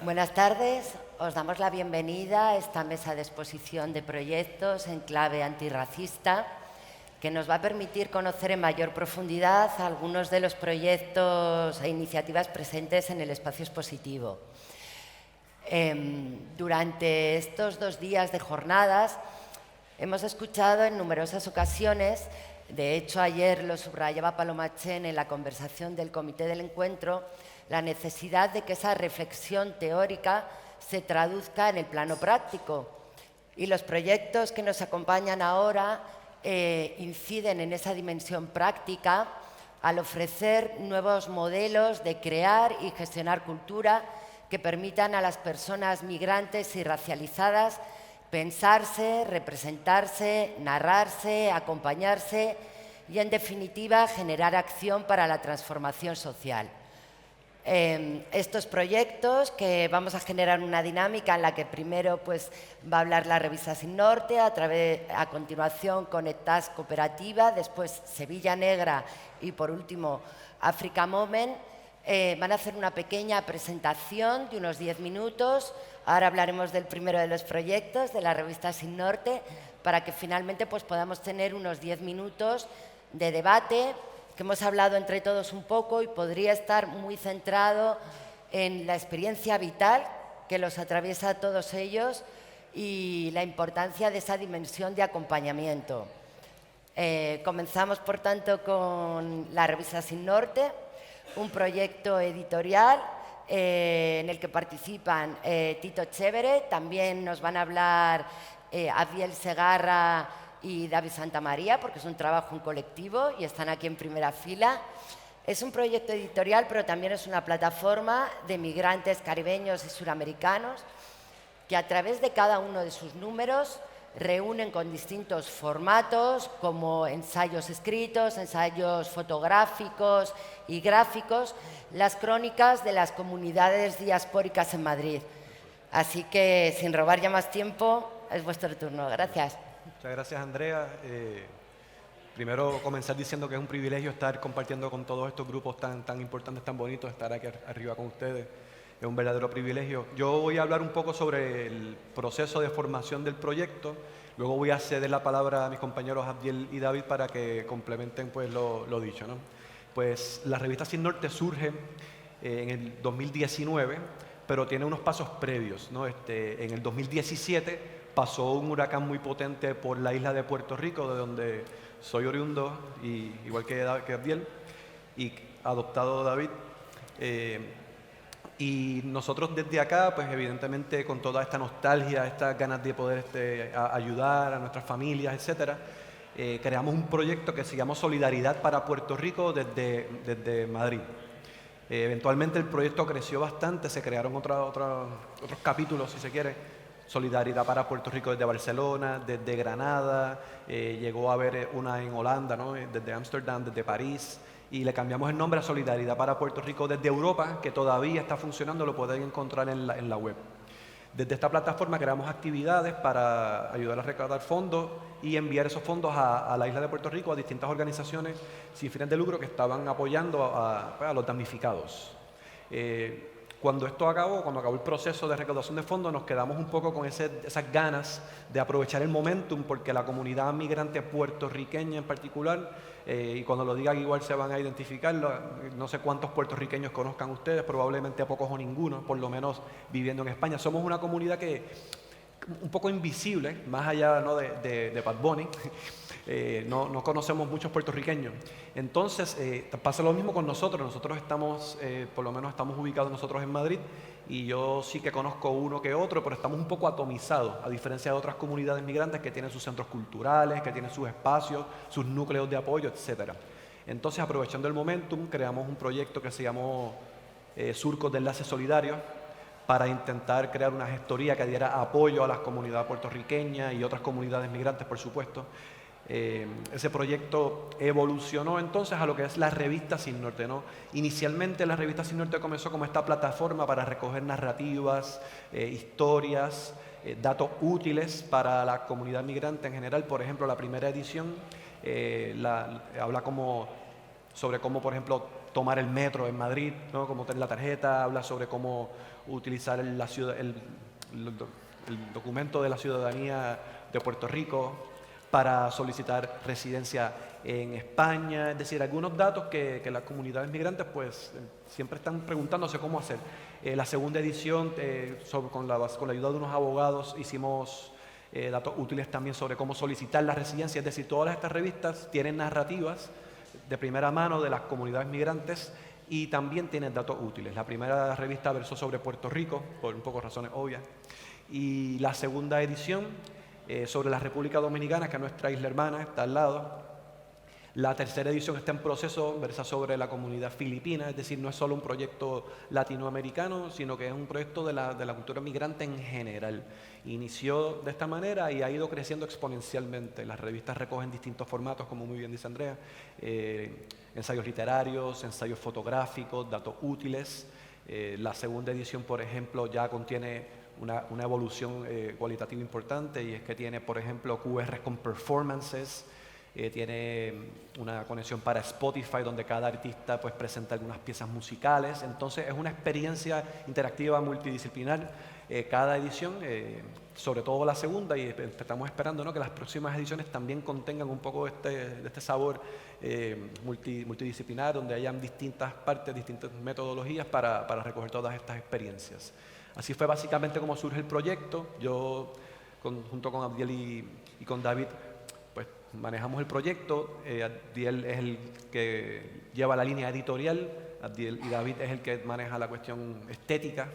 Buenas tardes, os damos la bienvenida a esta mesa de exposición de proyectos en clave antirracista que nos va a permitir conocer en mayor profundidad algunos de los proyectos e iniciativas presentes en el espacio expositivo. Durante estos 2 días de jornadas hemos escuchado en numerosas ocasiones, de hecho ayer lo subrayaba Paloma Chen en la conversación del comité del encuentro, la necesidad de que esa reflexión teórica se traduzca en el plano práctico. Y los proyectos que nos acompañan ahora inciden en esa dimensión práctica al ofrecer nuevos modelos de crear y gestionar cultura que permitan a las personas migrantes y racializadas pensarse, representarse, narrarse, acompañarse y, en definitiva, generar acción para la transformación social. Estos proyectos que vamos a generar una dinámica en la que primero va a hablar la revista Sin Norte, a continuación Conectas Cooperativa, después Sevilla Negra y por último Africa Moment. Van a hacer una pequeña presentación de unos 10 minutos. Ahora hablaremos del primero de los proyectos de la revista Sin Norte para que finalmente podamos tener unos 10 minutos de debate que hemos hablado entre todos un poco y podría estar muy centrado en la experiencia vital que los atraviesa a todos ellos y la importancia de esa dimensión de acompañamiento. Comenzamos, por tanto, con la revista Sin Norte, un proyecto editorial en el que participan Tito Chévere, también nos van a hablar Abiel Segarra y David Santamaría, porque es un trabajo en colectivo y están aquí en primera fila. Es un proyecto editorial, pero también es una plataforma de migrantes caribeños y suramericanos que a través de cada uno de sus números reúnen con distintos formatos como ensayos escritos, ensayos fotográficos y gráficos, las crónicas de las comunidades diaspóricas en Madrid. Así que, sin robar ya más tiempo, es vuestro turno. Gracias. Muchas gracias, Andrea. Primero comenzar diciendo que es un privilegio estar compartiendo con todos estos grupos tan importantes, tan bonitos, estar aquí arriba con ustedes. Es un verdadero privilegio. Yo voy a hablar un poco sobre el proceso de formación del proyecto. Luego voy a ceder la palabra a mis compañeros Abdiel y David para que complementen lo dicho, ¿no? Pues la revista Sin Norte surge en el 2019, pero tiene unos pasos previos, ¿no? En el 2017 pasó un huracán muy potente por la isla de Puerto Rico, de donde soy oriundo, igual que Abdiel, y adoptado David. Y nosotros desde acá, pues evidentemente con toda esta nostalgia, estas ganas de poder ayudar a nuestras familias, etcétera, creamos un proyecto que se llamó Solidaridad para Puerto Rico desde Madrid. Eventualmente el proyecto creció bastante, se crearon otros capítulos, si se quiere. Solidaridad para Puerto Rico desde Barcelona, desde Granada, llegó a haber una en Holanda, ¿no? Desde Ámsterdam, desde París, y le cambiamos el nombre a Solidaridad para Puerto Rico desde Europa, que todavía está funcionando, lo pueden encontrar en la web. Desde esta plataforma creamos actividades para ayudar a recaudar fondos y enviar esos fondos a la isla de Puerto Rico, a distintas organizaciones sin fines de lucro que estaban apoyando a los damnificados. Cuando acabó el proceso de recaudación de fondos, nos quedamos un poco con esas ganas de aprovechar el momentum, porque la comunidad migrante puertorriqueña en particular, y cuando lo digan igual se van a identificar, no sé cuántos puertorriqueños conozcan ustedes, probablemente pocos o ninguno, por lo menos viviendo en España. Somos una comunidad que un poco invisible, más allá, ¿no?, de Bad Bunny. No conocemos muchos puertorriqueños. Entonces, pasa lo mismo con nosotros. Nosotros estamos, por lo menos estamos ubicados nosotros en Madrid, y yo sí que conozco uno que otro, pero estamos un poco atomizados, a diferencia de otras comunidades migrantes que tienen sus centros culturales, que tienen sus espacios, sus núcleos de apoyo, etcétera. Entonces, aprovechando el momentum, creamos un proyecto que se llamó Surcos de Enlace Solidario, para intentar crear una gestoría que diera apoyo a las comunidades puertorriqueñas y otras comunidades migrantes, por supuesto. Ese proyecto evolucionó entonces a lo que es la revista Sin Norte, ¿no? Inicialmente la revista Sin Norte comenzó como esta plataforma para recoger narrativas, historias, datos útiles para la comunidad migrante en general. Por ejemplo, la primera edición habla sobre cómo, por ejemplo, tomar el metro en Madrid, ¿no? Cómo tener la tarjeta, habla sobre cómo utilizar el documento de la ciudadanía de Puerto Rico para solicitar residencia en España, es decir, algunos datos que las comunidades migrantes pues siempre están preguntándose cómo hacer. La segunda edición, con la ayuda de unos abogados, hicimos datos útiles también sobre cómo solicitar la residencia, es decir, todas estas revistas tienen narrativas de primera mano de las comunidades migrantes y también tienen datos útiles. La primera revista versó sobre Puerto Rico, por un poco razones obvias, y la segunda edición sobre la República Dominicana, que es nuestra isla hermana, está al lado. La tercera edición está en proceso, versa sobre la comunidad filipina, es decir, no es solo un proyecto latinoamericano, sino que es un proyecto de la cultura migrante en general. Inició de esta manera y ha ido creciendo exponencialmente. Las revistas recogen distintos formatos, como muy bien dice Andrea, ensayos literarios, ensayos fotográficos, datos útiles. La segunda edición, por ejemplo, ya contiene una evolución cualitativa importante, y es que tiene, por ejemplo, QRs con performances, tiene una conexión para Spotify donde cada artista pues presenta algunas piezas musicales. Entonces es una experiencia interactiva multidisciplinar cada edición, sobre todo la segunda, y estamos esperando, ¿no?, que las próximas ediciones también contengan un poco de este sabor multidisciplinar, donde hayan distintas partes, distintas metodologías para recoger todas estas experiencias. Así fue básicamente como surge el proyecto. Yo junto con Abdiel y con David pues manejamos el proyecto. Abdiel es el que lleva la línea editorial, Abdiel y David es el que maneja la cuestión estética.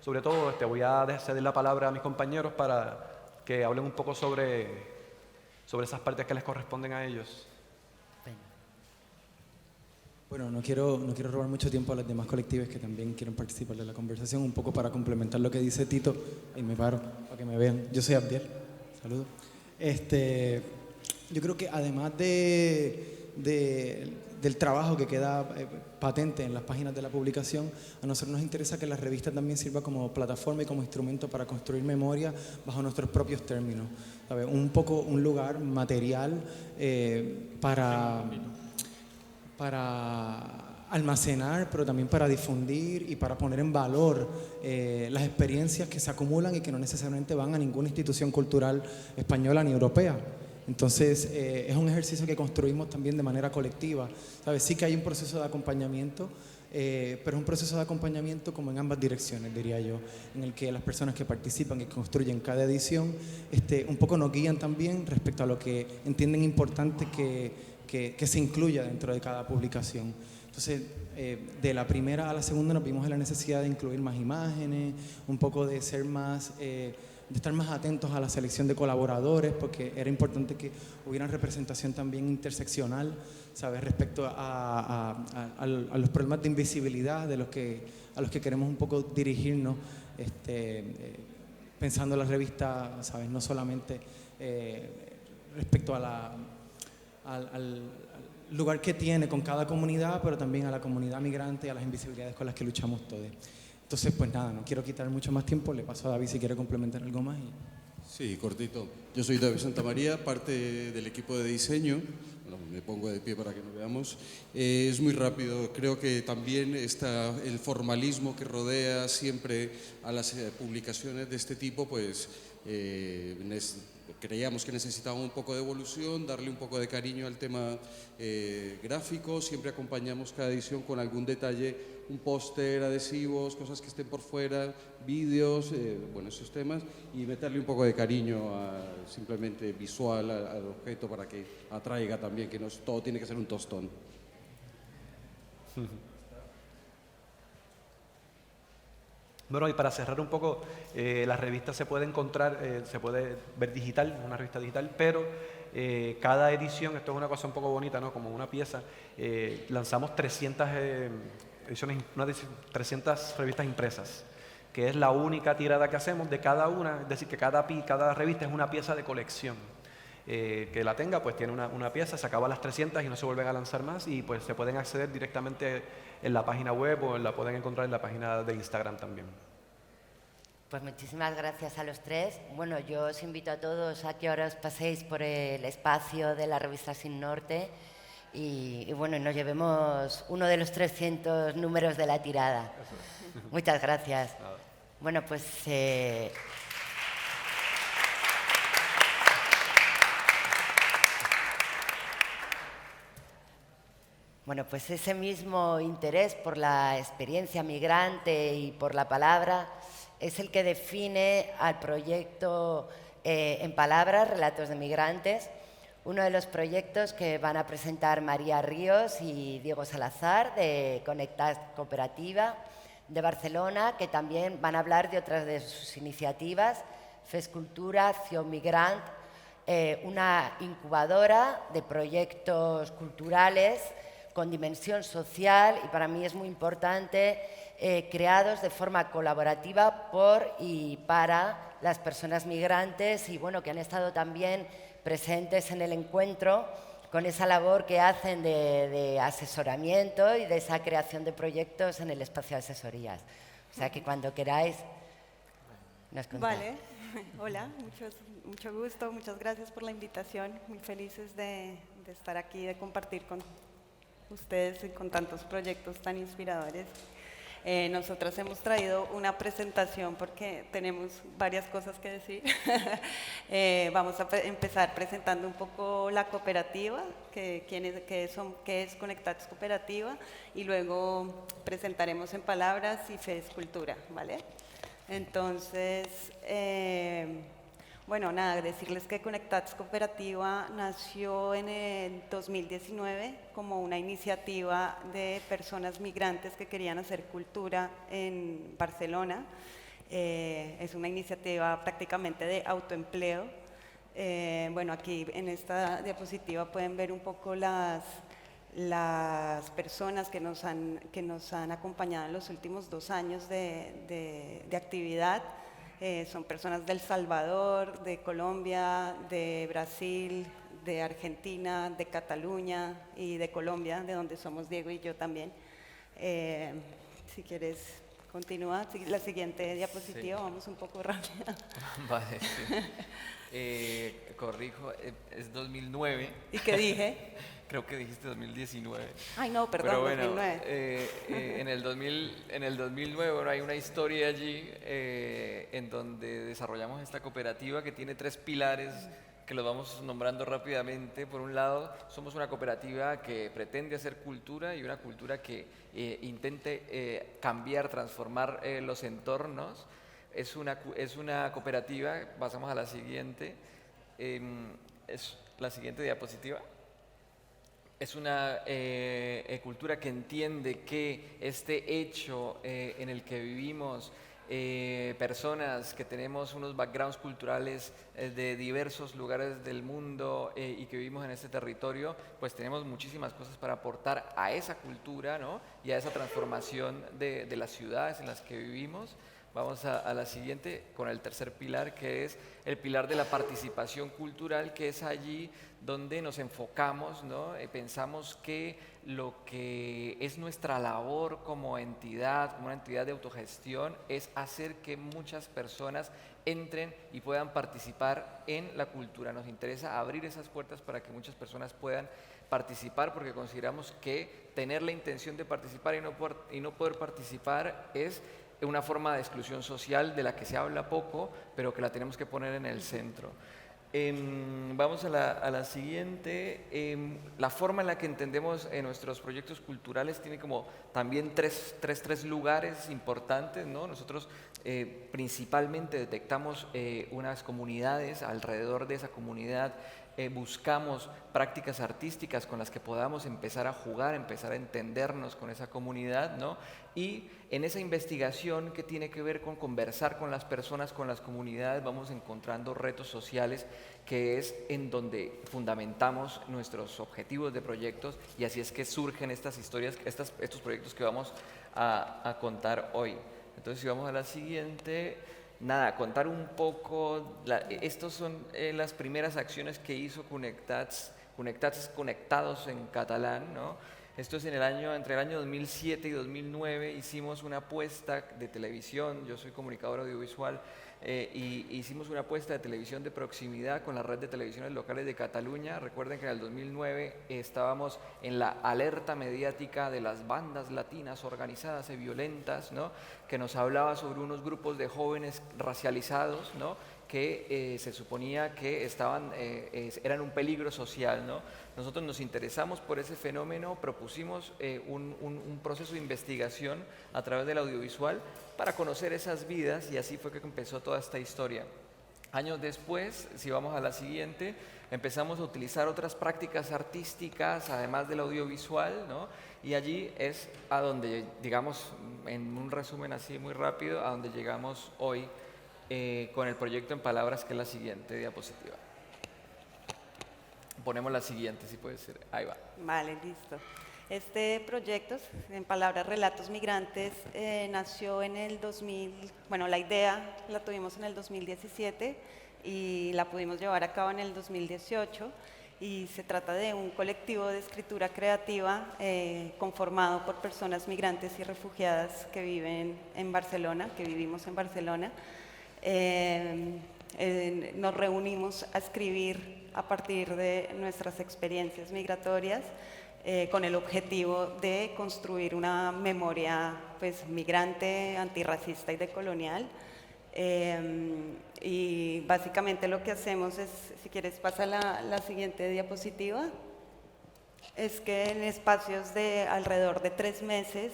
Sobre todo voy a ceder la palabra a mis compañeros para que hablen un poco sobre esas partes que les corresponden a ellos. Bueno, no quiero robar mucho tiempo a las demás colectivas que también quieren participar de la conversación, un poco para complementar lo que dice Tito. Ahí me paro para que me vean. Yo soy Abdiel, saludos. Yo creo que además del trabajo que queda patente en las páginas de la publicación, a nosotros nos interesa que la revista también sirva como plataforma y como instrumento para construir memoria bajo nuestros propios términos, ¿sabes? Un poco un lugar material para almacenar, pero también para difundir y para poner en valor las experiencias que se acumulan y que no necesariamente van a ninguna institución cultural española ni europea. Entonces, es un ejercicio que construimos también de manera colectiva, ¿sabes? Sí que hay un proceso de acompañamiento, pero es un proceso de acompañamiento como en ambas direcciones, diría yo, en el que las personas que participan y construyen cada edición un poco nos guían también respecto a lo que entienden importante que se incluya dentro de cada publicación. Entonces, de la primera a la segunda nos vimos en la necesidad de incluir más imágenes, un poco de ser más... de estar más atentos a la selección de colaboradores, porque era importante que hubiera representación también interseccional, ¿sabes?, respecto a los problemas de invisibilidad a los que queremos un poco dirigirnos, pensando en la revista, ¿sabes?, no solamente respecto al lugar que tiene con cada comunidad, pero también a la comunidad migrante y a las invisibilidades con las que luchamos todos. Entonces, pues nada, no quiero quitar mucho más tiempo, le paso a David si quiere complementar algo más. Sí, cortito. Yo soy David Santamaría, parte del equipo de diseño. Bueno, me pongo de pie para que nos veamos. Es muy rápido. Creo que también está el formalismo que rodea siempre a las publicaciones de este tipo, pues creíamos que necesitaba un poco de evolución, darle un poco de cariño al tema gráfico. Siempre acompañamos cada edición con algún detalle, un póster, adhesivos, cosas que estén por fuera, vídeos, bueno, esos temas, y meterle un poco de cariño simplemente visual al objeto para que atraiga también, que no todo tiene que ser un tostón. Bueno, y para cerrar un poco, la revista se puede encontrar, se puede ver digital, una revista digital, pero cada edición, esto es una cosa un poco bonita, ¿no?, como una pieza, lanzamos 300 ediciones, 300 revistas impresas, que es la única tirada que hacemos de cada una, es decir, que cada revista es una pieza de colección. Que la tenga, pues tiene una pieza, se acaban las 300 y no se vuelven a lanzar más, y pues se pueden acceder directamente en la página web o la pueden encontrar en la página de Instagram también. Pues muchísimas gracias a los tres. Bueno, yo os invito a todos a que ahora os paséis por el espacio de la revista Sin Norte, y bueno, nos llevemos uno de los 300 números de la tirada. Muchas gracias. Bueno, pues... Bueno, pues ese mismo interés por la experiencia migrante y por la palabra es el que define al proyecto En Palabras, Relatos de Migrantes, uno de los proyectos que van a presentar María Ríos y Diego Salazar de Conectat Cooperativa de Barcelona, que también van a hablar de otras de sus iniciativas, Fescultura, Acción Migrant, una incubadora de proyectos culturales con dimensión social y para mí es muy importante, creados de forma colaborativa por y para las personas migrantes y bueno, que han estado también presentes en el encuentro con esa labor que hacen de asesoramiento y de esa creación de proyectos en el espacio de asesorías. O sea que cuando queráis nos contáis. Vale, hola, mucho gusto, muchas gracias por la invitación, muy felices de estar aquí, de compartir con ustedes y con tantos proyectos tan inspiradores. Nosotras hemos traído una presentación porque tenemos varias cosas que decir. Vamos a empezar presentando un poco la cooperativa, qué es Conectat Cooperativa, y luego presentaremos En Palabras y Fescultura, ¿vale? Entonces, bueno, nada, decirles que Conectat Cooperativa nació en el 2019 como una iniciativa de personas migrantes que querían hacer cultura en Barcelona. Es una iniciativa prácticamente de autoempleo. Bueno, aquí en esta diapositiva pueden ver un poco las personas que nos han acompañado en los últimos 2 años de actividad. Son personas del Salvador, de Colombia, de Brasil, de Argentina, de Cataluña y de Colombia, de donde somos Diego y yo también. Si quieres, continúa. La siguiente diapositiva, sí. Vamos un poco rápida. Vale, sí. Corrijo, es 2009. ¿Y qué dije? Creo que dijiste 2019. Ay, no, perdón, pero bueno, 2009. En el 2009 bueno, hay una historia allí en donde desarrollamos esta cooperativa que tiene 3 pilares que los vamos nombrando rápidamente. Por un lado, somos una cooperativa que pretende hacer cultura y una cultura que intente cambiar, transformar los entornos. Es una cooperativa, pasamos a la siguiente, es la siguiente diapositiva. Es una cultura que entiende que este hecho en el que vivimos, personas que tenemos unos backgrounds culturales de diversos lugares del mundo y que vivimos en este territorio, pues tenemos muchísimas cosas para aportar a esa cultura, ¿no? Y a esa transformación de las ciudades en las que vivimos. Vamos a la siguiente con el tercer pilar, que es el pilar de la participación cultural, que es allí donde nos enfocamos, ¿no? Pensamos que lo que es nuestra labor como entidad, como una entidad de autogestión, es hacer que muchas personas entren y puedan participar en la cultura. Nos interesa abrir esas puertas para que muchas personas puedan participar, porque consideramos que tener la intención de participar y no poder participar es una forma de exclusión social de la que se habla poco, pero que la tenemos que poner en el centro. Vamos a la siguiente. La forma en la que entendemos nuestros proyectos culturales tiene como también tres lugares importantes, ¿no? Nosotros principalmente detectamos unas comunidades. Alrededor de esa comunidad buscamos prácticas artísticas con las que podamos empezar a jugar, empezar a entendernos con esa comunidad, ¿no? Y en esa investigación que tiene que ver con conversar con las personas, con las comunidades, vamos encontrando retos sociales, que es en donde fundamentamos nuestros objetivos de proyectos, y así es que surgen estas historias, estos proyectos que vamos a contar hoy. Entonces, si vamos a la siguiente, nada, contar un poco, estos son las primeras acciones que hizo Conectats Conectados en catalán, ¿no? Esto es entre el año 2007 y 2009, hicimos una apuesta de televisión, yo soy comunicador audiovisual, y hicimos una apuesta de televisión de proximidad con la red de televisiones locales de Cataluña. Recuerden que en el 2009 estábamos en la alerta mediática de las bandas latinas organizadas y violentas, ¿no? Que nos hablaba sobre unos grupos de jóvenes racializados, ¿no? Que se suponía que eran un peligro social, ¿no? Nosotros nos interesamos por ese fenómeno, propusimos un proceso de investigación a través del audiovisual para conocer esas vidas, y así fue que empezó toda esta historia. Años después, si vamos a la siguiente, empezamos a utilizar otras prácticas artísticas, además del audiovisual, ¿no? Y allí es a donde, digamos, en un resumen así muy rápido, a donde llegamos hoy, con el proyecto En Palabras, que es la siguiente diapositiva. Ponemos la siguiente, si puede ser. Ahí va. Vale, listo. Este proyecto, En Palabras, Relatos Migrantes, nació en el 2000, bueno, la idea la tuvimos en el 2017 y la pudimos llevar a cabo en el 2018, y se trata de un colectivo de escritura creativa conformado por personas migrantes y refugiadas que viven en Barcelona, que vivimos en Barcelona. Nos reunimos a escribir a partir de nuestras experiencias migratorias, con el objetivo de construir una memoria, pues, migrante, antirracista y decolonial. Y básicamente lo que hacemos es, si quieres pasa la siguiente diapositiva, es que en espacios de alrededor de 3 meses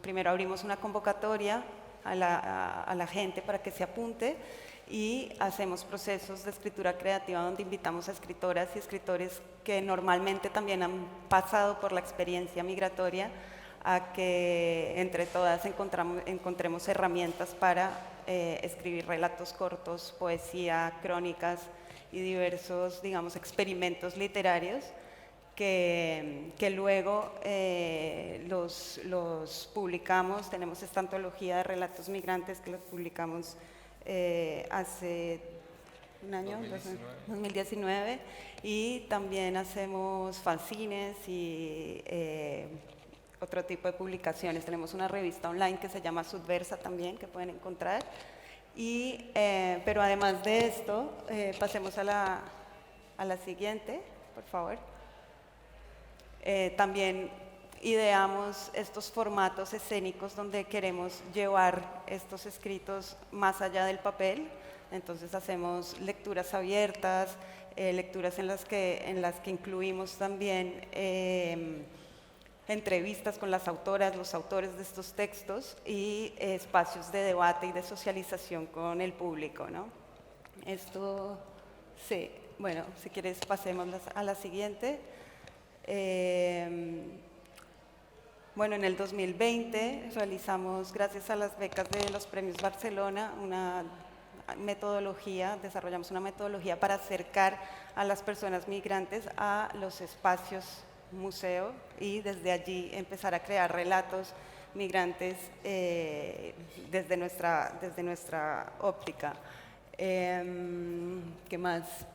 primero abrimos una convocatoria a la gente para que se apunte, y hacemos procesos de escritura creativa donde invitamos a escritoras y escritores que normalmente también han pasado por la experiencia migratoria, a que entre todas encontremos herramientas para escribir relatos cortos, poesía, crónicas y diversos, digamos, experimentos literarios que luego los publicamos. Tenemos esta antología de relatos migrantes que los publicamos hace un año, 2019, y también hacemos fanzines y otro tipo de publicaciones. Tenemos una revista online que se llama Subversa también, que pueden encontrar. Pero además de esto, pasemos a la siguiente, por favor. También ideamos estos formatos escénicos donde queremos llevar estos escritos más allá del papel. Entonces hacemos lecturas abiertas, lecturas en las que incluimos también entrevistas con las autoras, los autores de estos textos, y espacios de debate y de socialización con el público, ¿no? Esto, sí, bueno, si quieres pasemos a la siguiente. Bueno, en el 2020 realizamos, gracias a las becas de los Premios Barcelona, desarrollamos una metodología para acercar a las personas migrantes a los espacios museo, y desde allí empezar a crear relatos migrantes desde nuestra óptica. ¿Qué más?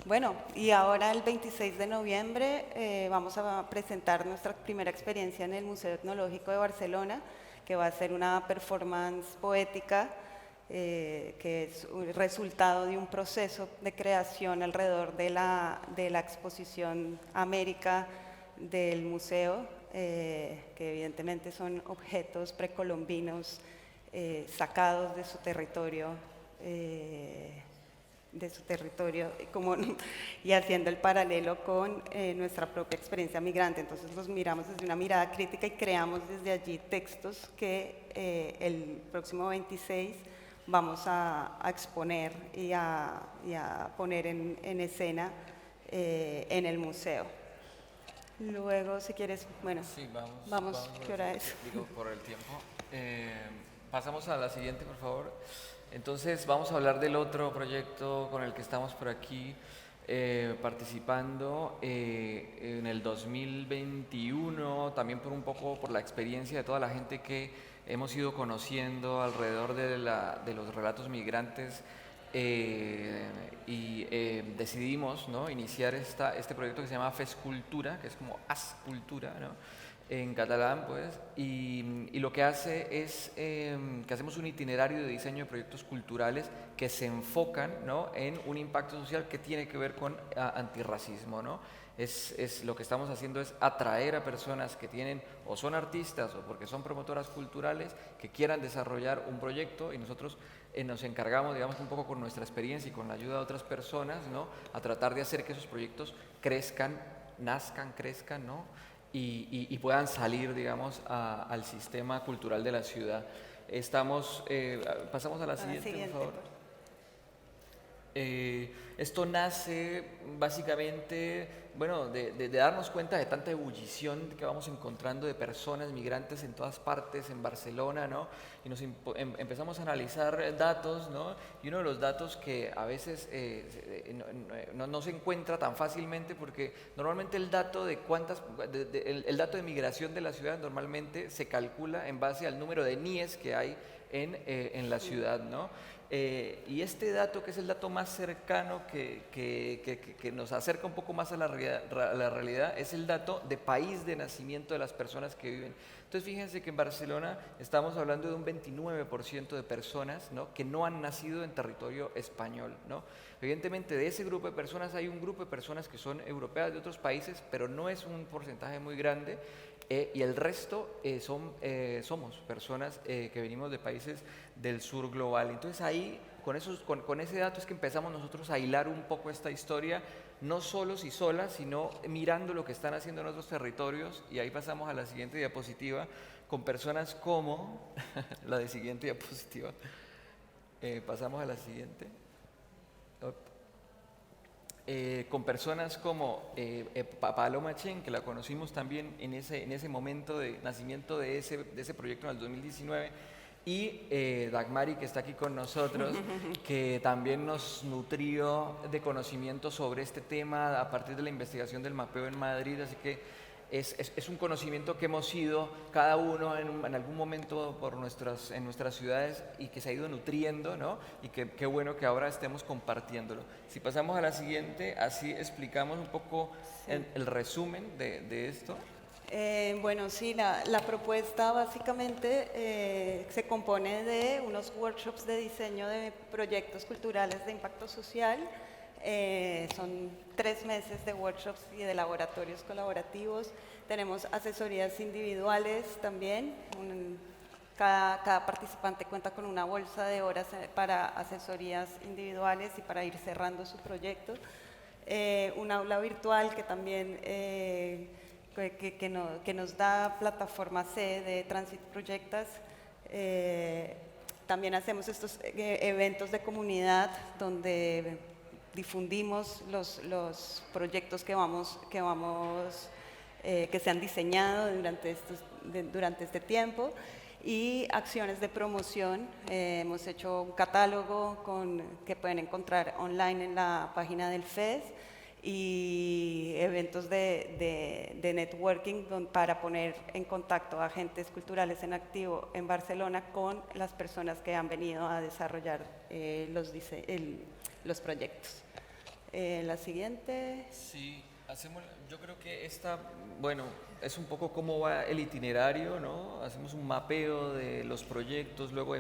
Bueno, y ahora el 26 de noviembre vamos a presentar nuestra primera experiencia en el Museo Etnológico de Barcelona, que va a ser una performance poética que es un resultado de un proceso de creación alrededor de la exposición América del museo, que evidentemente son objetos precolombinos sacados de su territorio, y haciendo el paralelo con nuestra propia experiencia migrante. Entonces los miramos desde una mirada crítica y creamos desde allí textos que el próximo 26 vamos a exponer y a poner en escena en el museo. Luego, si quieres, bueno, sí, vamos, ¿qué hora es? Digo, por el tiempo. Pasamos a la siguiente, por favor. Entonces, vamos a hablar del otro proyecto con el que estamos por aquí participando en el 2021, también por un poco por la experiencia de toda la gente que hemos ido conociendo alrededor de los relatos migrantes. decidimos, ¿no?, iniciar este proyecto que se llama Fescultura, que es como Cultura, ¿no?, en catalán, pues, y lo que hace es que hacemos un itinerario de diseño de proyectos culturales que se enfocan, ¿no?, en un impacto social que tiene que ver con antirracismo, ¿no? Lo que estamos haciendo es atraer a personas que tienen o son artistas o porque son promotoras culturales que quieran desarrollar un proyecto, y nosotros nos encargamos, digamos, un poco con nuestra experiencia y con la ayuda de otras personas, ¿no?, a tratar de hacer que esos proyectos crezcan, ¿no?, y puedan salir, digamos, al sistema cultural de la ciudad. Pasamos a la siguiente, por favor. Esto nace básicamente, bueno, de darnos cuenta de tanta ebullición que vamos encontrando de personas migrantes en todas partes, en Barcelona, ¿no? Y empezamos a analizar datos, ¿no? Y uno de los datos que a veces no se encuentra tan fácilmente, porque normalmente el dato el dato de migración de la ciudad normalmente se calcula en base al número de NIEs que hay en la ciudad, ¿no? Y este dato, que es el dato más cercano que nos acerca un poco más a la realidad, es el dato de país de nacimiento de las personas que viven. Entonces fíjense que en Barcelona estamos hablando de un 29% de personas, ¿no?, que no han nacido en territorio español, ¿no? Evidentemente de ese grupo de personas hay un grupo de personas que son europeas de otros países, pero no es un porcentaje muy grande. Y el resto somos personas que venimos de países del sur global. Entonces ahí, con ese dato es que empezamos nosotros a hilar un poco esta historia, no solos y solas, sino mirando lo que están haciendo en otros territorios. Y ahí pasamos a la siguiente diapositiva, con personas como la de siguiente diapositiva. Pasamos a la siguiente. Con personas como Paloma Chen, que la conocimos también en ese momento de nacimiento de ese proyecto en el 2019, y Dagmari, que está aquí con nosotros, que también nos nutrió de conocimiento sobre este tema a partir de la investigación del mapeo en Madrid. Así que es un conocimiento que hemos ido cada uno en algún momento en nuestras ciudades, y que se ha ido nutriendo, ¿no? Y qué bueno que ahora estemos compartiéndolo. Si pasamos a la siguiente, así explicamos un poco el resumen de esto. Bueno, sí, la propuesta básicamente se compone de unos workshops de diseño de proyectos culturales de impacto social. Son 3 meses de workshops y de laboratorios colaborativos. Tenemos asesorías individuales también. Cada participante cuenta con una bolsa de horas para asesorías individuales y para ir cerrando su proyecto. Un aula virtual que también que nos da plataforma C de Transit Projectas. También hacemos estos eventos de comunidad donde difundimos los proyectos que se han diseñado durante este tiempo, y acciones de promoción. Hemos hecho un catálogo que pueden encontrar online en la página del FES, y eventos de networking para poner en contacto a agentes culturales en activo en Barcelona con las personas que han venido a desarrollar los proyectos. La siguiente. Sí, yo creo que bueno, es un poco cómo va el itinerario, ¿no? Hacemos un mapeo de los proyectos, luego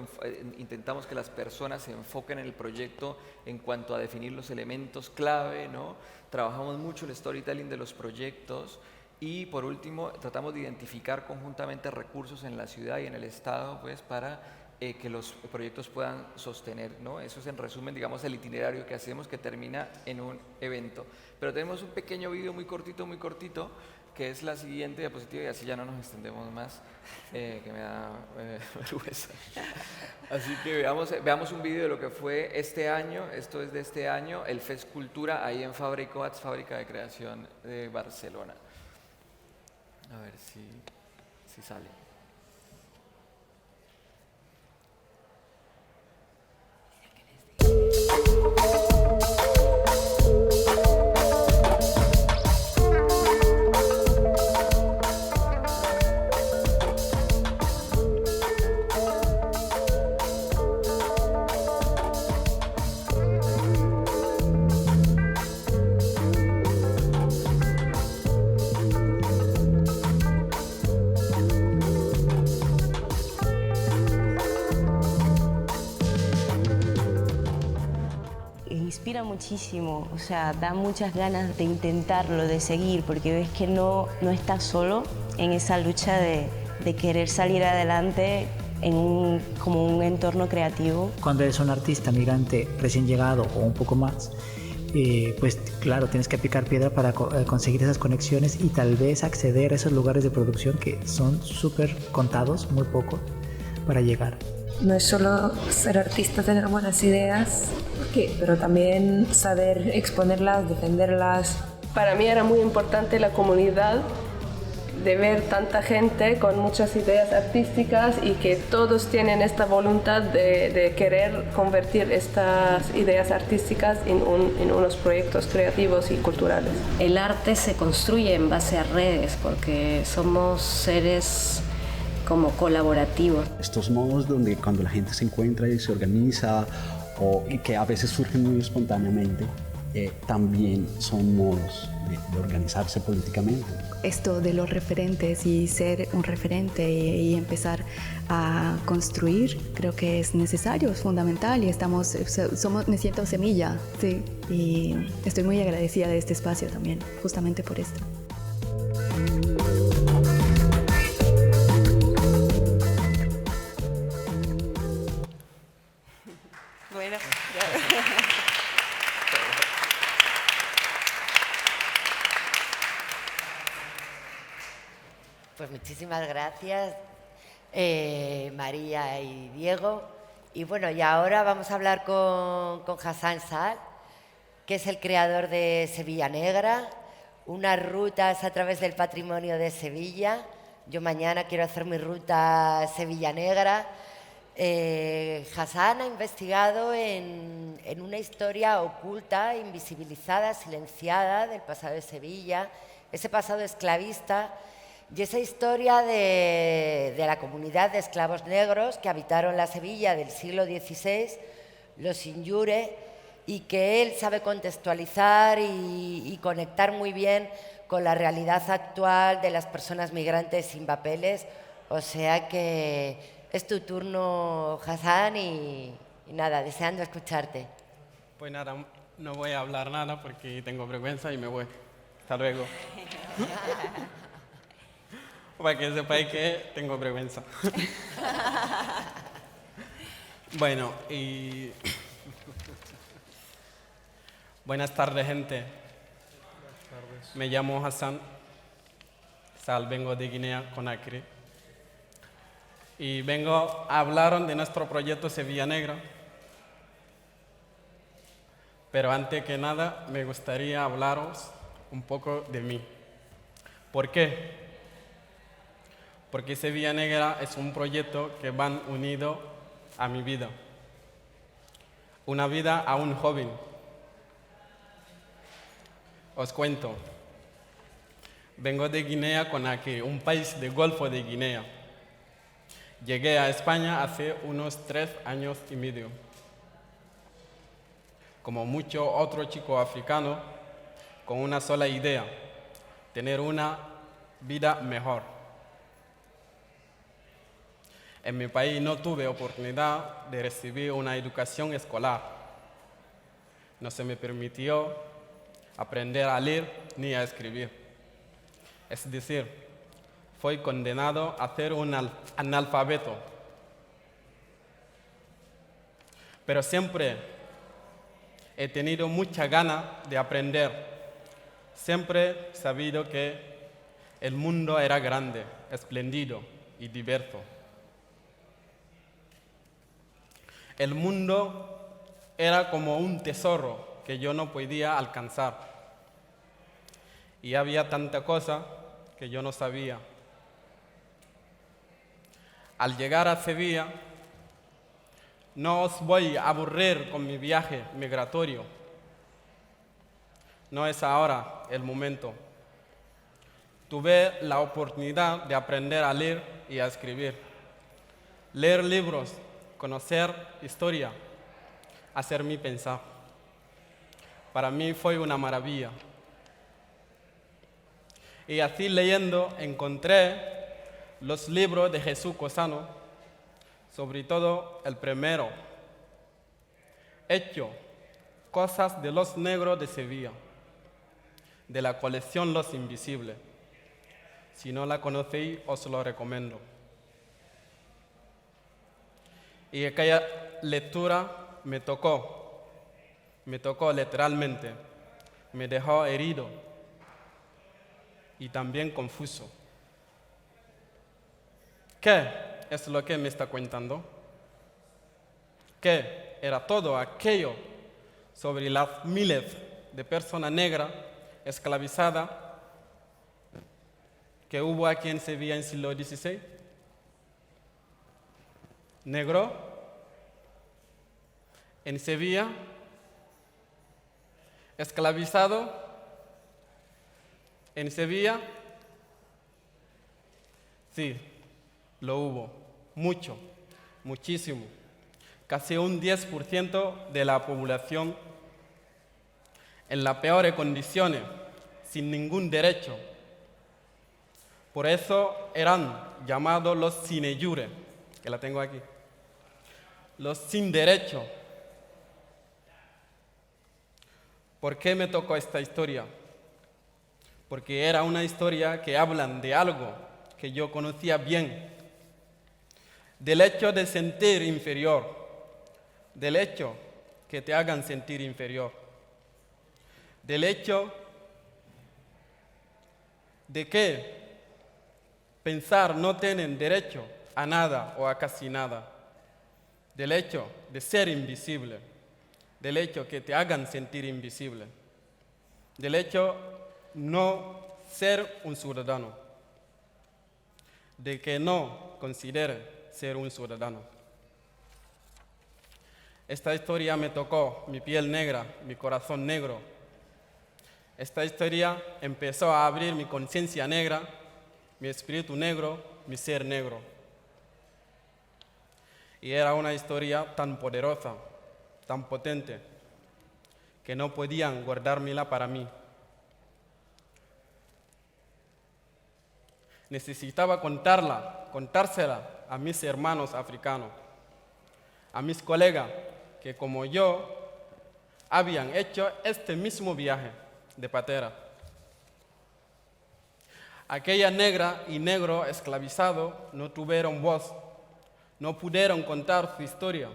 intentamos que las personas se enfoquen en el proyecto en cuanto a definir los elementos clave, ¿no? Trabajamos mucho el storytelling de los proyectos, y por último tratamos de identificar conjuntamente recursos en la ciudad y en el estado, pues, para que los proyectos puedan sostener, ¿no? Eso es en resumen, digamos, el itinerario que hacemos, que termina en un evento. Pero tenemos un pequeño video muy cortito, que es la siguiente diapositiva, y así ya no nos extendemos más, que me da vergüenza. Así que veamos un video de lo que fue este año. Esto es de este año, el Fescultura, ahí en Fabra y Coats, Fábrica de Creación de Barcelona. A ver si sale. inspira muchísimo, o sea, da muchas ganas de intentarlo, de seguir, porque ves que no estás solo en esa lucha de querer salir adelante en como un entorno creativo. Cuando eres un artista migrante recién llegado o un poco más, pues claro, tienes que picar piedra para conseguir esas conexiones y tal vez acceder a esos lugares de producción que son súper contados, muy pocos, para llegar. No es solo ser artista, tener buenas ideas, pero también saber exponerlas, defenderlas. Para mí era muy importante la comunidad, de ver tanta gente con muchas ideas artísticas y que todos tienen esta voluntad de querer convertir estas ideas artísticas en unos proyectos creativos y culturales. El arte se construye en base a redes porque somos seres como colaborativos. Estos modos donde cuando la gente se encuentra y se organiza y que a veces surgen muy espontáneamente, también son modos de organizarse políticamente. Esto de los referentes y ser un referente y empezar a construir, creo que es necesario, es fundamental y me siento semilla, sí, y estoy muy agradecida de este espacio también, justamente por esto. Bueno, Pues muchísimas gracias, María y Diego. Y bueno, y ahora vamos a hablar con Hassan Saal, que es el creador de Sevilla Negra, unas rutas a través del patrimonio de Sevilla. Yo mañana quiero hacer mi ruta Sevilla Negra. Hassan ha investigado en una historia oculta, invisibilizada, silenciada del pasado de Sevilla, ese pasado esclavista y esa historia de la comunidad de esclavos negros que habitaron la Sevilla del siglo XVI, los Injure, y que él sabe contextualizar y conectar muy bien con la realidad actual de las personas migrantes sin papeles. O sea que es tu turno, Hassan, y nada, deseando escucharte. Pues nada, no voy a hablar nada porque tengo vergüenza y me voy. Hasta luego. Para que sepáis que tengo vergüenza. Bueno, y... Buenas tardes, gente. Me llamo Hassan Saal, vengo de Guinea, Conakry. Y vengo a hablar de nuestro proyecto Sevilla Negra. Pero antes que nada, me gustaría hablaros un poco de mí. ¿Por qué? Porque Sevilla Negra es un proyecto que van unido a mi vida. Una vida aún joven. Os cuento. Vengo de Guinea Conakry, un país del Golfo de Guinea. Llegué a España hace unos 3 años y medio. Como mucho otro chico africano, con una sola idea, tener una vida mejor. En mi país no tuve oportunidad de recibir una educación escolar. No se me permitió aprender a leer ni a escribir. Es decir, fui condenado a ser un analfabeto. Pero siempre he tenido mucha ganas de aprender. Siempre he sabido que el mundo era grande, espléndido y diverso. El mundo era como un tesoro que yo no podía alcanzar. Y había tanta cosa que yo no sabía. Al llegar a Sevilla, no os voy a aburrir con mi viaje migratorio. No es ahora el momento. Tuve la oportunidad de aprender a leer y a escribir. Leer libros, conocer historia, hacerme pensar. Para mí fue una maravilla. Y así leyendo encontré los libros de Jesús Cosano, sobre todo el primero, Hecho, cosas de los negros de Sevilla, de la colección Los Invisibles. Si no la conocéis, os lo recomiendo. Y aquella lectura me tocó literalmente, me dejó herido y también confuso. ¿Qué es lo que me está contando? ¿Qué era todo aquello sobre las miles de personas negras esclavizadas que hubo aquí en Sevilla en el siglo XVI? Negro en Sevilla, esclavizado en Sevilla. Sí, lo hubo, mucho, muchísimo. Casi un 10% de la población en las peores condiciones, sin ningún derecho. Por eso eran llamados los sine jure, que la tengo aquí. Los sin derecho. ¿Por qué me tocó esta historia? Porque era una historia que hablan de algo que yo conocía bien, del hecho de sentir inferior, del hecho que te hagan sentir inferior, del hecho de que pensar no tienen derecho a nada o a casi nada, del hecho de ser invisible, del hecho que te hagan sentir invisible, del hecho no ser un ciudadano, de que no considere ser un ciudadano. Esta historia me tocó, mi piel negra, mi corazón negro. Esta historia empezó a abrir mi conciencia negra, mi espíritu negro, mi ser negro. Y era una historia tan poderosa, tan potente, que no podían guardármela para mí. Necesitaba contársela a mis hermanos africanos, a mis colegas que como yo habían hecho este mismo viaje de patera. Aquella negra y negro esclavizado no tuvieron voz, no pudieron contar su historia,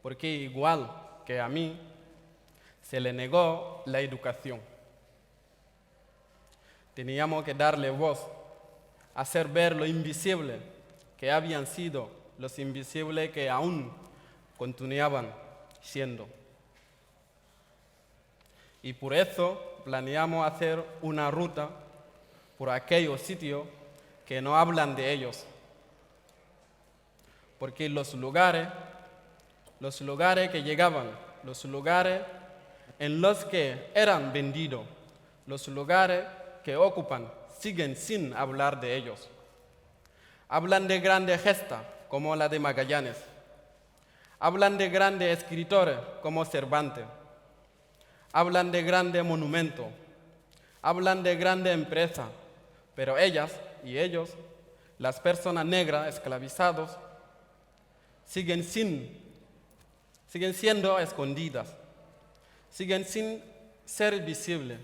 porque igual que a mí, se le negó la educación. Teníamos que darle voz, hacer ver lo invisible que habían sido, los invisibles que aún continuaban siendo. Y por eso planeamos hacer una ruta por aquellos sitios que no hablan de ellos. Porque los lugares que llegaban, los lugares en los que eran vendidos, los lugares que ocupan, siguen sin hablar de ellos. Hablan de grandes gestas como la de Magallanes. Hablan de grandes escritores como Cervantes. Hablan de grandes monumentos. Hablan de grandes empresas. Pero ellas y ellos, las personas negras esclavizadas, siguen siendo escondidas. Siguen sin ser visibles.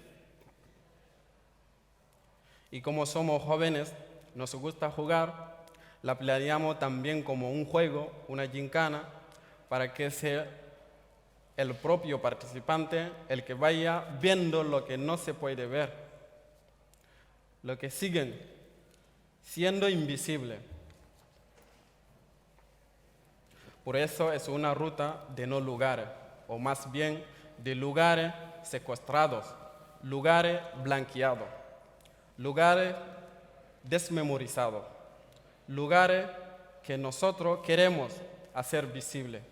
Y como somos jóvenes, nos gusta jugar, la planeamos también como un juego, una gincana, para que sea el propio participante el que vaya viendo lo que no se puede ver, lo que siguen siendo invisible. Por eso es una ruta de no lugares, o más bien de lugares secuestrados, lugares blanqueados, lugares desmemorizados, lugares que nosotros queremos hacer visibles,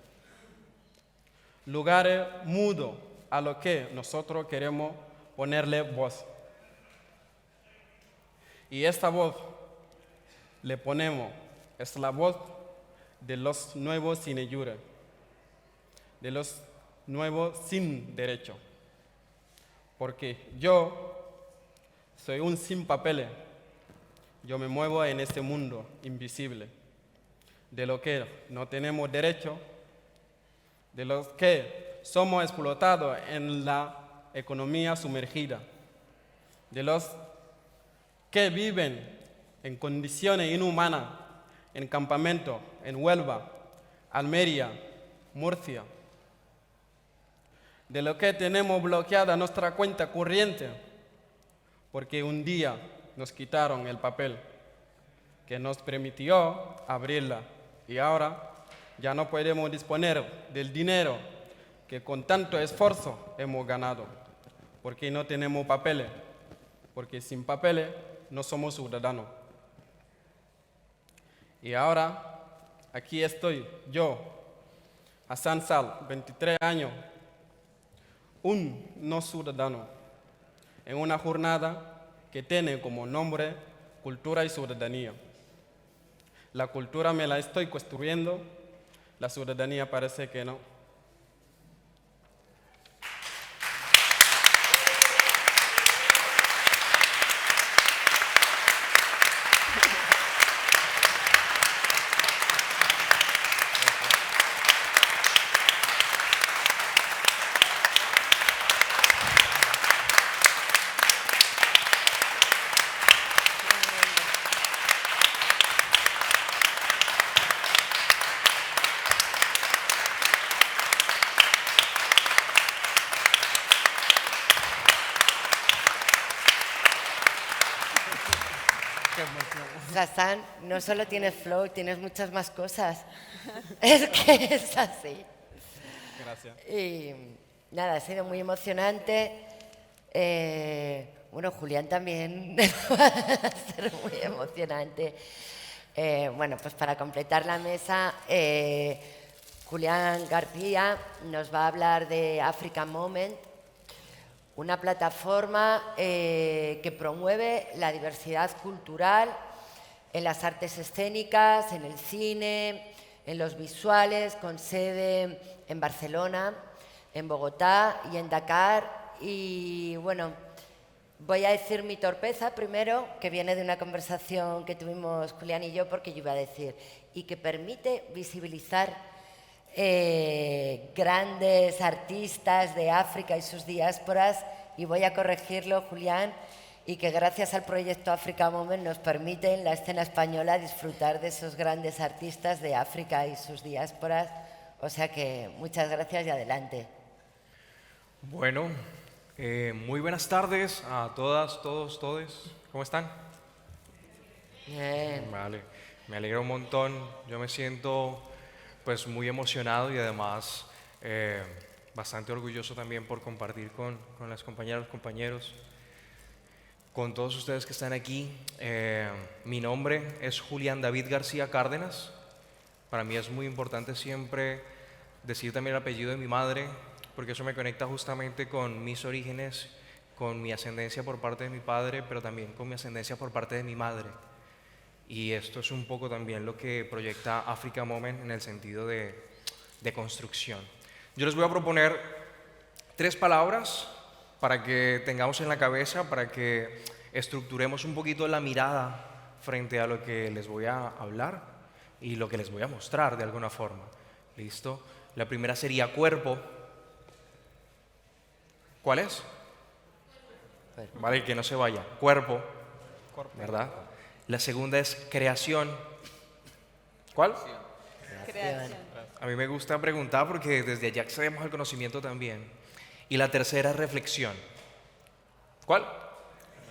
lugares mudos a lo que nosotros queremos ponerle voz. Y esta voz le ponemos, es la voz de los nuevos sine jure, de los nuevos sin derecho. Porque yo soy un sin papeles, yo me muevo en este mundo invisible, de lo que no tenemos derecho, de los que somos explotados en la economía sumergida, de los que viven en condiciones inhumanas en campamentos en Huelva, Almería, Murcia, de lo que tenemos bloqueada nuestra cuenta corriente porque un día nos quitaron el papel que nos permitió abrirla y ahora ya no podemos disponer del dinero que con tanto esfuerzo hemos ganado, porque no tenemos papeles, porque sin papeles no somos ciudadanos. Y ahora aquí estoy yo, Hassan Sal, 23 años, un no ciudadano, en una jornada que tiene como nombre Cultura y Ciudadanía. La cultura me la estoy construyendo, la ciudadanía parece que no. Hassan, no solo tienes flow, tienes muchas más cosas. Es que es así. Gracias. Y nada, ha sido muy emocionante. Bueno, Julián también va a ser muy emocionante. Bueno, pues para completar la mesa, Julián García nos va a hablar de Africa Moment, una plataforma que promueve la diversidad cultural en las artes escénicas, en el cine, en los visuales, con sede en Barcelona, en Bogotá y en Dakar. Y bueno, voy a decir mi torpeza primero, que viene de una conversación que tuvimos Julián y yo, porque yo iba a decir, y que permite visibilizar grandes artistas de África y sus diásporas, y voy a corregirlo, Julián, y que gracias al proyecto Africa Moment nos permite en la escena española disfrutar de esos grandes artistas de África y sus diásporas. O sea que muchas gracias y adelante. Bueno, muy buenas tardes a todas, todos, todes. ¿Cómo están? Bien. Vale, me alegra un montón. Yo me siento pues muy emocionado y además bastante orgulloso también por compartir con las compañeras, los compañeros, con todos ustedes que están aquí. Mi nombre es Julián David García Cárdenas. Para mí es muy importante siempre decir también el apellido de mi madre, porque eso me conecta justamente con mis orígenes, con mi ascendencia por parte de mi padre, pero también con mi ascendencia por parte de mi madre. Y esto es un poco también lo que proyecta Africa Moment en el sentido de construcción. Yo les voy a proponer 3 palabras para que tengamos en la cabeza, para que estructuremos un poquito la mirada frente a lo que les voy a hablar y lo que les voy a mostrar de alguna forma. ¿Listo? La primera sería cuerpo. ¿Cuál es? Vale, que no se vaya. Cuerpo, ¿verdad? La segunda es creación. ¿Cuál? Creación. A mí me gusta preguntar porque desde allá accedemos al conocimiento también. Y la tercera es reflexión. ¿Cuál?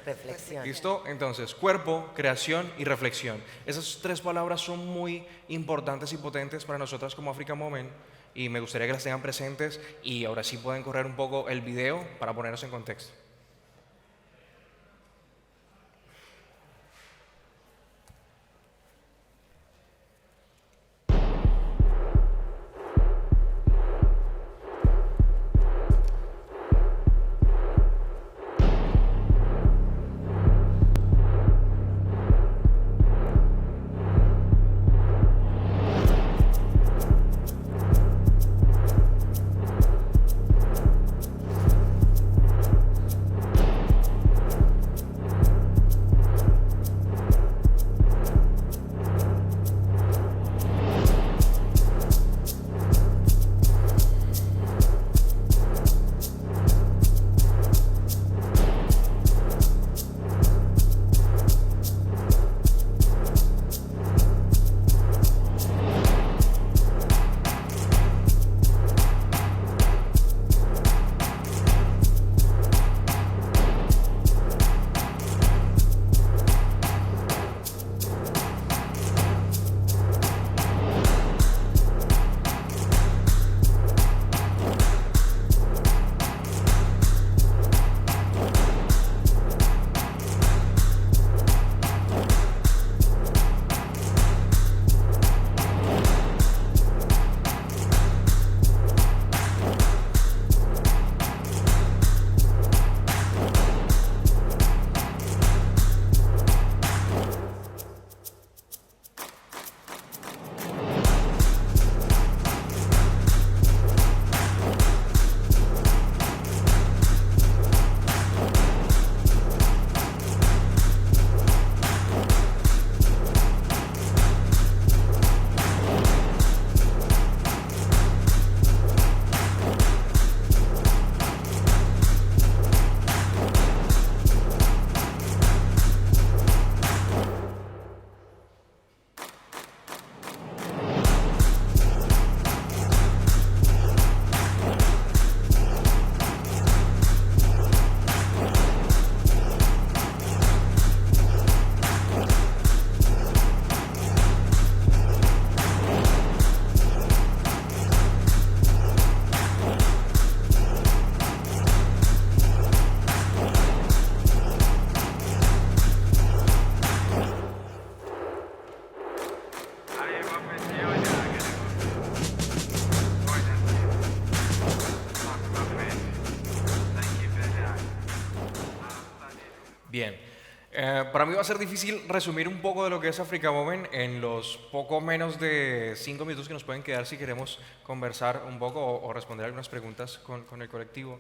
Reflexión. ¿Listo? Entonces, cuerpo, creación y reflexión. Esas 3 palabras son muy importantes y potentes para nosotras como Africa Moment y me gustaría que las tengan presentes y ahora sí pueden correr un poco el video para ponernos en contexto. Para mí va a ser difícil resumir un poco de lo que es Africa Moment en los poco menos de 5 minutos que nos pueden quedar si queremos conversar un poco o responder algunas preguntas con el colectivo.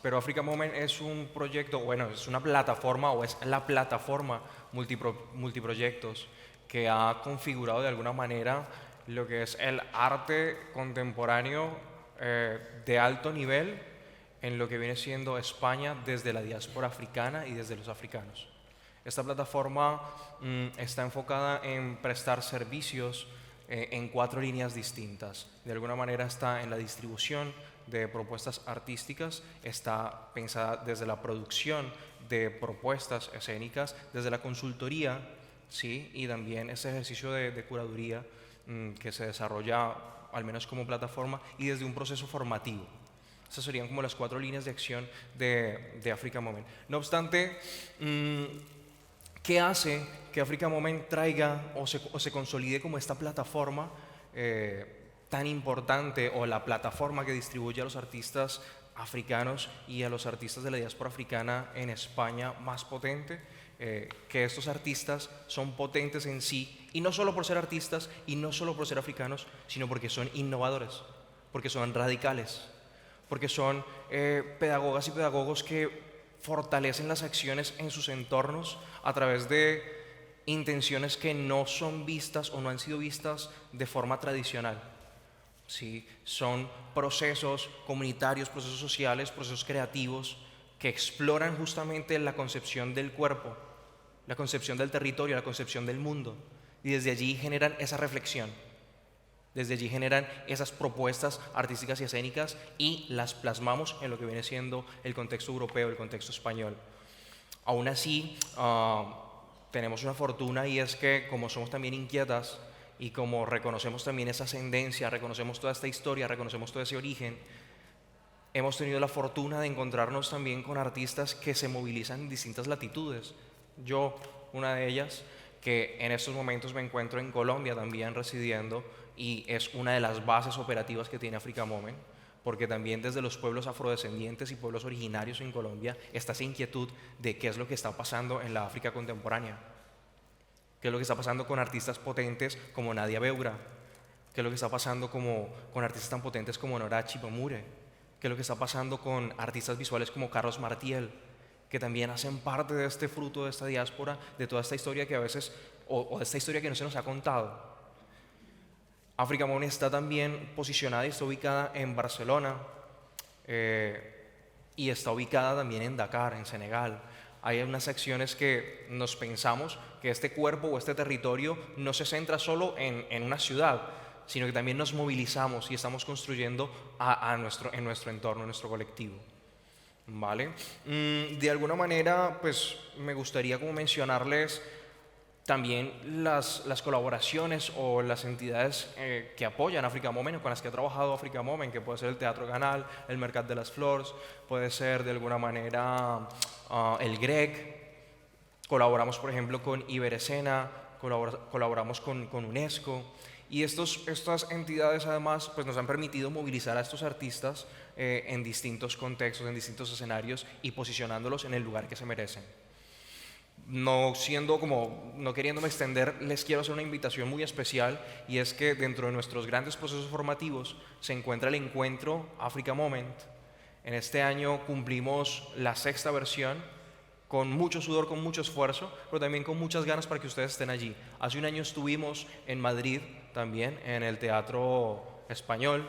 Pero Africa Moment es un proyecto, bueno, es una plataforma o es la plataforma multiproyectos que ha configurado de alguna manera lo que es el arte contemporáneo de alto nivel en lo que viene siendo España desde la diáspora africana y desde los africanos. Esta plataforma está enfocada en prestar servicios en 4 líneas distintas. De alguna manera está en la distribución de propuestas artísticas, está pensada desde la producción de propuestas escénicas, desde la consultoría, ¿sí? Y también ese ejercicio de curaduría que se desarrolla al menos como plataforma y desde un proceso formativo. Esas serían como las 4 líneas de acción de Africa Moment. No obstante, ¿qué hace que Africa Moment traiga o se consolide como esta plataforma tan importante, o la plataforma que distribuye a los artistas africanos y a los artistas de la diáspora africana en España más potente? Que estos artistas son potentes en sí, y no solo por ser artistas y no solo por ser africanos, sino porque son innovadores, porque son radicales, porque son pedagogas y pedagogos que fortalecen las acciones en sus entornos a través de intenciones que no son vistas o no han sido vistas de forma tradicional. ¿Sí? Son procesos comunitarios, procesos sociales, procesos creativos que exploran justamente la concepción del cuerpo, la concepción del territorio, la concepción del mundo, y desde allí generan esa reflexión. Desde allí generan esas propuestas artísticas y escénicas y las plasmamos en lo que viene siendo el contexto europeo, el contexto español. Aún así, tenemos una fortuna, y es que como somos también inquietas y como reconocemos también esa ascendencia, reconocemos toda esta historia, reconocemos todo ese origen, hemos tenido la fortuna de encontrarnos también con artistas que se movilizan en distintas latitudes. Yo, una de ellas, que en estos momentos me encuentro en Colombia también residiendo, y es una de las bases operativas que tiene Africa Moment, porque también desde los pueblos afrodescendientes y pueblos originarios en Colombia está esa inquietud de qué es lo que está pasando en la África contemporánea, qué es lo que está pasando con artistas potentes como Nadia Beura, qué es lo que está pasando con artistas tan potentes como Nora Chibamure, qué es lo que está pasando con artistas visuales como Carlos Martiel, que también hacen parte de este fruto de esta diáspora, de toda esta historia que a veces, o de esta historia que no se nos ha contado. Africa Moment está también posicionada y está ubicada en Barcelona, y está ubicada también en Dakar, en Senegal. Hay unas acciones que nos pensamos que este cuerpo o este territorio no se centra solo en una ciudad, sino que también nos movilizamos y estamos construyendo en nuestro entorno, en nuestro colectivo. ¿Vale? De alguna manera, pues me gustaría como mencionarles también las colaboraciones o las entidades que apoyan Africa Moment, o con las que ha trabajado Africa Moment, que puede ser el Teatro Canal, el Mercat de las Flors, puede ser de alguna manera el GREC. Colaboramos, por ejemplo, con Iberescena, colaboramos con UNESCO, y estas entidades además pues nos han permitido movilizar a estos artistas en distintos contextos, en distintos escenarios, y posicionándolos en el lugar que se merecen. No queriéndome extender, les quiero hacer una invitación muy especial, y es que dentro de nuestros grandes procesos formativos se encuentra el encuentro Africa Moment. En este año cumplimos la 6ª versión, con mucho sudor, con mucho esfuerzo, pero también con muchas ganas para que ustedes estén allí. Hace un año estuvimos en Madrid también, en el Teatro Español.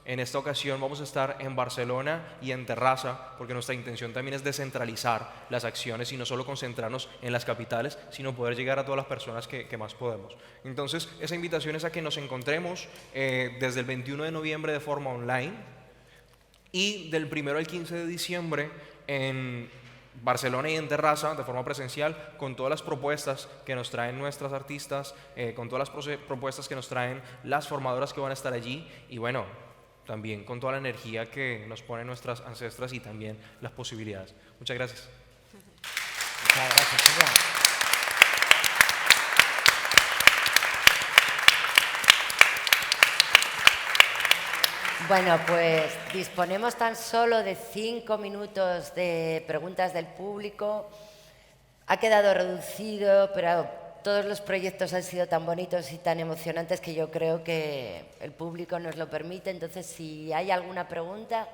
En esta ocasión vamos a estar en Barcelona y en Terrassa, porque nuestra intención también es descentralizar las acciones y no solo concentrarnos en las capitales, sino poder llegar a todas las personas que más podemos. Entonces, esa invitación es a que nos encontremos desde el 21 de noviembre de forma online, y del 1 al 15 de diciembre en Barcelona y en Terrassa de forma presencial, con todas las propuestas que nos traen nuestras artistas, con todas las propuestas que nos traen las formadoras que van a estar allí, y bueno, también con toda la energía que nos ponen nuestras ancestras y también las posibilidades. Muchas gracias. Muchas gracias, Julián. Bueno, pues disponemos tan solo de 5 minutos de preguntas del público. ha quedado reducido, pero todos los proyectos han sido tan bonitos y tan emocionantes que yo creo que el público nos lo permite. Entonces, si hay alguna pregunta...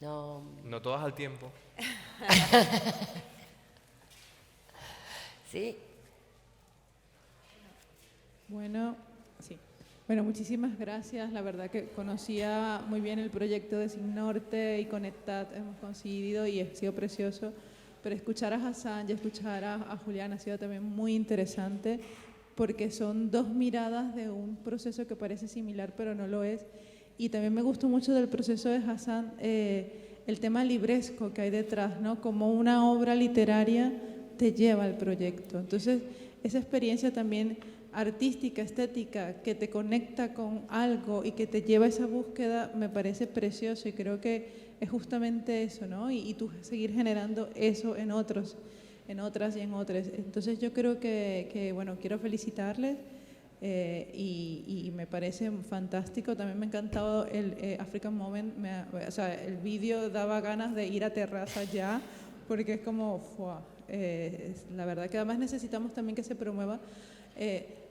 No todas al tiempo. Sí. Bueno, sí. Bueno, muchísimas gracias. La verdad que conocía muy bien el proyecto de Signorte y Conectat hemos coincidido y ha sido precioso. Pero escuchar a Hassan y escuchar a Julián ha sido también muy interesante porque son dos miradas de un proceso que parece similar pero no lo es. Y también me gustó mucho del proceso de Hassan el tema libresco que hay detrás, ¿no? Como una obra literaria te lleva al proyecto. Entonces, esa experiencia también artística, estética, que te conecta con algo y que te lleva a esa búsqueda, me parece precioso y creo que es justamente eso, ¿no? Y tú seguir generando eso en otros, en otras y en otras. Entonces, yo creo que bueno, quiero felicitarles. Y me parece fantástico. También me ha encantado el African Moment. O sea, el vídeo daba ganas de ir a terraza ya, porque es como, la verdad que además necesitamos también que se promueva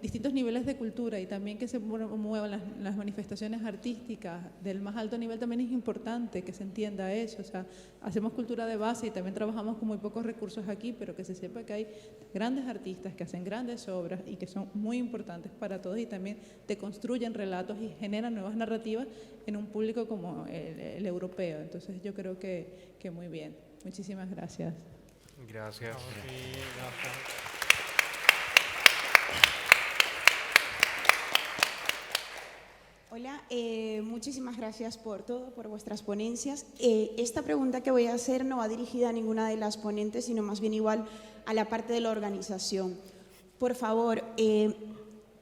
distintos niveles de cultura y también que se promuevan las manifestaciones artísticas del más alto nivel. También es importante que se entienda eso. O sea, hacemos cultura de base y también trabajamos con muy pocos recursos aquí, pero que se sepa que hay grandes artistas que hacen grandes obras y que son muy importantes para todos y también te construyen relatos y generan nuevas narrativas en un público como el europeo. Entonces yo creo que muy bien. Muchísimas gracias. Gracias. Hola, muchísimas gracias por todo, por vuestras ponencias. Esta pregunta que voy a hacer no va dirigida a ninguna de las ponentes, sino más bien igual a la parte de la organización. Por favor,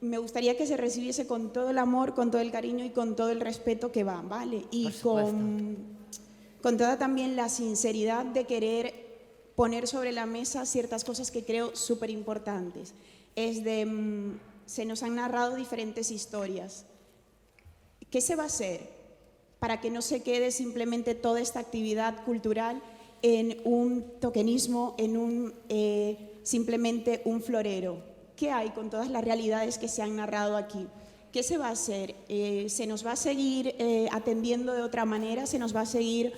me gustaría que se recibiese con todo el amor, con todo el cariño y con todo el respeto que va, ¿vale? Y con toda también la sinceridad de querer poner sobre la mesa ciertas cosas que creo súper importantes. Se nos han narrado diferentes historias. ¿Qué se va a hacer para que no se quede simplemente toda esta actividad cultural en un tokenismo, en simplemente un florero? ¿Qué hay con todas las realidades que se han narrado aquí? ¿Qué se va a hacer? ¿Se nos va a seguir atendiendo de otra manera? ¿Se nos va a seguir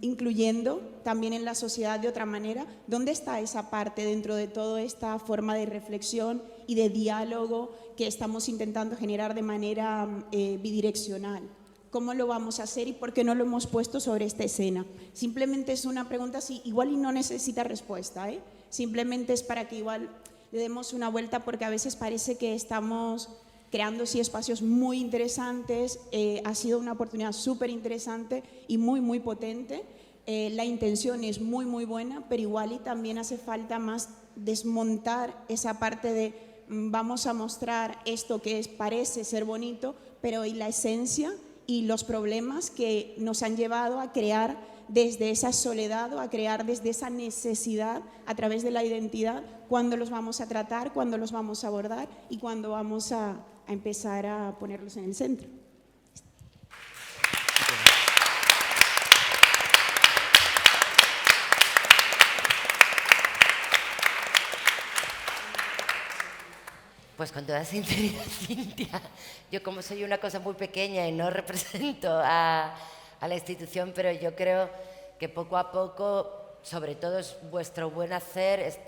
incluyendo también en la sociedad de otra manera? ¿Dónde está esa parte dentro de toda esta forma de reflexión y de diálogo que estamos intentando generar de manera bidireccional? ¿Cómo lo vamos a hacer y por qué no lo hemos puesto sobre esta escena? Simplemente es una pregunta así, igual y no necesita respuesta, ¿eh? Simplemente es para que igual le demos una vuelta porque a veces parece que estamos creando sí espacios muy interesantes. Ha sido una oportunidad súper interesante y muy, muy potente. La intención es muy, muy buena, pero igual y también hace falta más desmontar esa parte de vamos a mostrar esto que parece ser bonito, pero y la esencia y los problemas que nos han llevado a crear desde esa soledad o a crear desde esa necesidad a través de la identidad, cuándo los vamos a tratar, cuándo los vamos a abordar y cuándo vamos a empezar a ponerlos en el centro. Pues con toda sinceridad, Cintia, yo como soy una cosa muy pequeña y no represento a la institución, pero yo creo que poco a poco, sobre todo es vuestro buen hacer,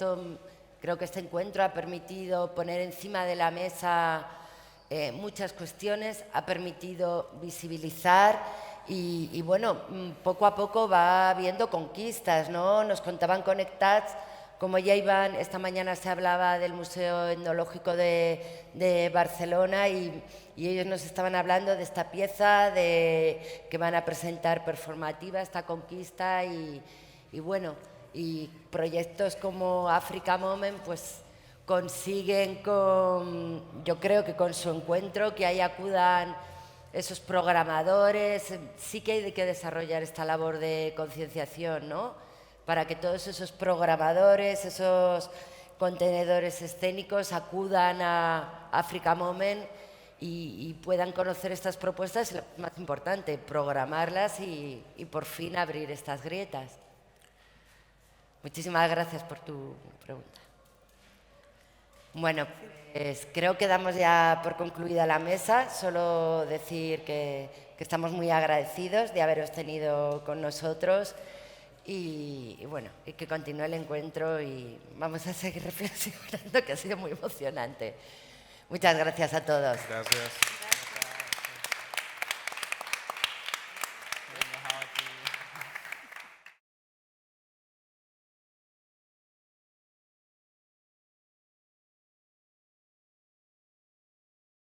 creo que este encuentro ha permitido poner encima de la mesa muchas cuestiones, ha permitido visibilizar y bueno, poco a poco va habiendo conquistas, ¿no? Nos contaban Conectats. Como ya iban, esta mañana se hablaba del Museo Etnológico de Barcelona y ellos nos estaban hablando de esta pieza que van a presentar performativa, esta conquista y bueno, y proyectos como Africa Moment pues consiguen yo creo que con su encuentro que ahí acudan esos programadores, sí que hay que desarrollar esta labor de concienciación, ¿no? Para que todos esos programadores, esos contenedores escénicos acudan a Africa Moment y puedan conocer estas propuestas, es lo más importante, programarlas y por fin abrir estas grietas. Muchísimas gracias por tu pregunta. Bueno, pues creo que damos ya por concluida la mesa. Solo decir que estamos muy agradecidos de haberos tenido con nosotros y bueno, y que continúe el encuentro y vamos a seguir reflexionando, que ha sido muy emocionante. Muchas gracias a todos. Gracias.